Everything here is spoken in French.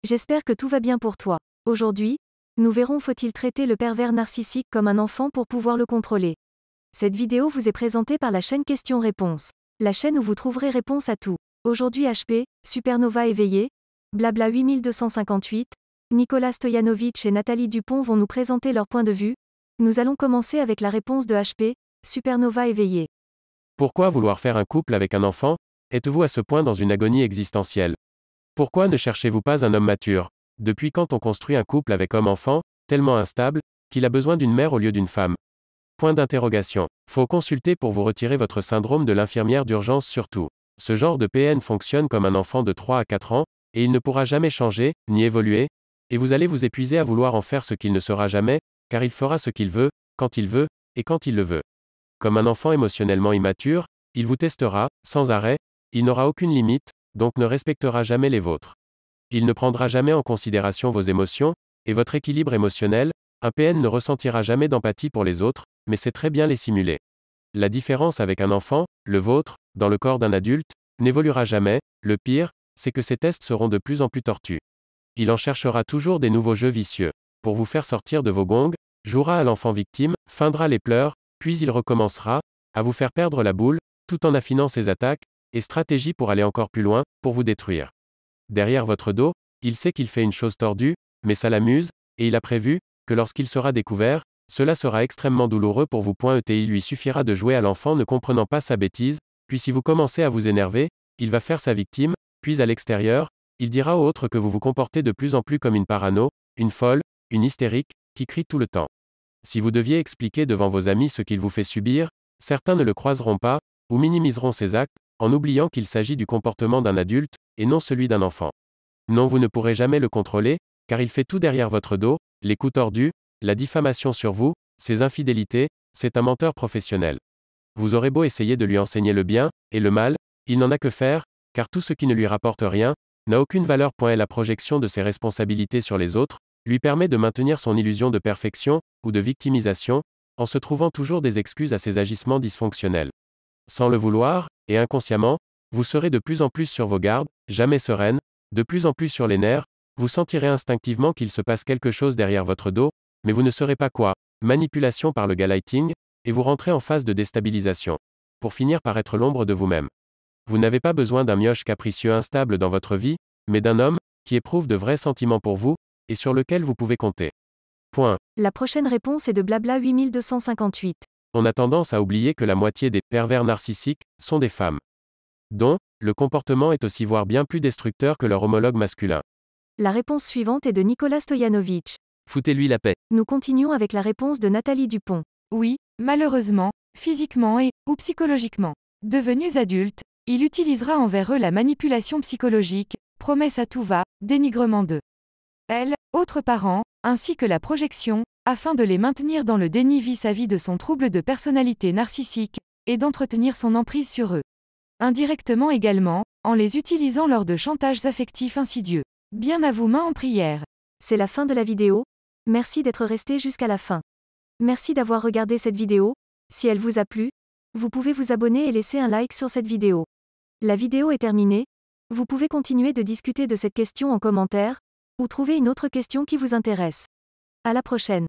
J'espère que tout va bien pour toi. Aujourd'hui, nous verrons faut-il traiter le pervers narcissique comme un enfant pour pouvoir le contrôler. Cette vidéo vous est présentée par la chaîne Questions-Réponses. La chaîne où vous trouverez réponse à tout. Aujourd'hui HP, Supernova éveillée, Blabla 8258, Nicolas Stojanovic et Nathalie Dupont vont nous présenter leur point de vue. Nous allons commencer avec la réponse de HP, Supernova éveillée. Pourquoi vouloir faire un couple avec un enfant? Êtes-vous à ce point dans une agonie existentielle? Pourquoi ne cherchez-vous pas un homme mature? Depuis quand on construit un couple avec homme-enfant, tellement instable, qu'il a besoin d'une mère au lieu d'une femme? Point d'interrogation. Faut consulter pour vous retirer votre syndrome de l'infirmière d'urgence surtout. Ce genre de PN fonctionne comme un enfant de 3 à 4 ans, et il ne pourra jamais changer, ni évoluer, et vous allez vous épuiser à vouloir en faire ce qu'il ne sera jamais, car il fera ce qu'il veut, et quand il le veut. Comme un enfant émotionnellement immature, il vous testera, sans arrêt, il n'aura aucune limite, donc ne respectera jamais les vôtres. Il ne prendra jamais en considération vos émotions, et votre équilibre émotionnel, un PN ne ressentira jamais d'empathie pour les autres, mais sait très bien les simuler. La différence avec un enfant, le vôtre, dans le corps d'un adulte, n'évoluera jamais, le pire, c'est que ces tests seront de plus en plus tortus. Il en cherchera toujours des nouveaux jeux vicieux. Pour vous faire sortir de vos gongs, jouera à l'enfant victime, feindra les pleurs, puis il recommencera, à vous faire perdre la boule, tout en affinant ses attaques, et stratégie pour aller encore plus loin, pour vous détruire. Derrière votre dos, il sait qu'il fait une chose tordue, mais ça l'amuse, et il a prévu, que lorsqu'il sera découvert, cela sera extrêmement douloureux pour vous. Il lui suffira de jouer à l'enfant ne comprenant pas sa bêtise, puis si vous commencez à vous énerver, il va faire sa victime, puis à l'extérieur, il dira aux autres que vous vous comportez de plus en plus comme une parano, une folle, une hystérique, qui crie tout le temps. Si vous deviez expliquer devant vos amis ce qu'il vous fait subir, certains ne le croiseront pas, ou minimiseront ses actes, en oubliant qu'il s'agit du comportement d'un adulte, et non celui d'un enfant. Non, vous ne pourrez jamais le contrôler, car il fait tout derrière votre dos, les coups tordus, la diffamation sur vous, ses infidélités, c'est un menteur professionnel. Vous aurez beau essayer de lui enseigner le bien, et le mal, il n'en a que faire, car tout ce qui ne lui rapporte rien, n'a aucune valeur. La projection de ses responsabilités sur les autres, lui permet de maintenir son illusion de perfection, ou de victimisation, en se trouvant toujours des excuses à ses agissements dysfonctionnels. Sans le vouloir, et inconsciemment, vous serez de plus en plus sur vos gardes, jamais sereine, de plus en plus sur les nerfs, vous sentirez instinctivement qu'il se passe quelque chose derrière votre dos, mais vous ne saurez pas quoi. Manipulation par le gaslighting, et vous rentrez en phase de déstabilisation. Pour finir par être l'ombre de vous-même. Vous n'avez pas besoin d'un mioche capricieux instable dans votre vie, mais d'un homme, qui éprouve de vrais sentiments pour vous, et sur lequel vous pouvez compter. Point. La prochaine réponse est de Blabla 8258. On a tendance à oublier que la moitié des pervers narcissiques sont des femmes. Dont, le comportement est aussi voire bien plus destructeur que leur homologue masculin. La réponse suivante est de Nicolas Stojanovic. Foutez-lui la paix. Nous continuons avec la réponse de Nathalie Dupont. Oui, malheureusement, physiquement ou psychologiquement. Devenus adultes, il utilisera envers eux la manipulation psychologique, promesse à tout va, dénigrement d'eux. Elle, autres parents, ainsi que la projection, afin de les maintenir dans le déni vis-à-vis de son trouble de personnalité narcissique, et d'entretenir son emprise sur eux. Indirectement également, en les utilisant lors de chantages affectifs insidieux. Bien à vous main en prière. C'est la fin de la vidéo. Merci d'être resté jusqu'à la fin. Merci d'avoir regardé cette vidéo. Si elle vous a plu, vous pouvez vous abonner et laisser un like sur cette vidéo. La vidéo est terminée. Vous pouvez continuer de discuter de cette question en commentaire, ou trouver une autre question qui vous intéresse. À la prochaine.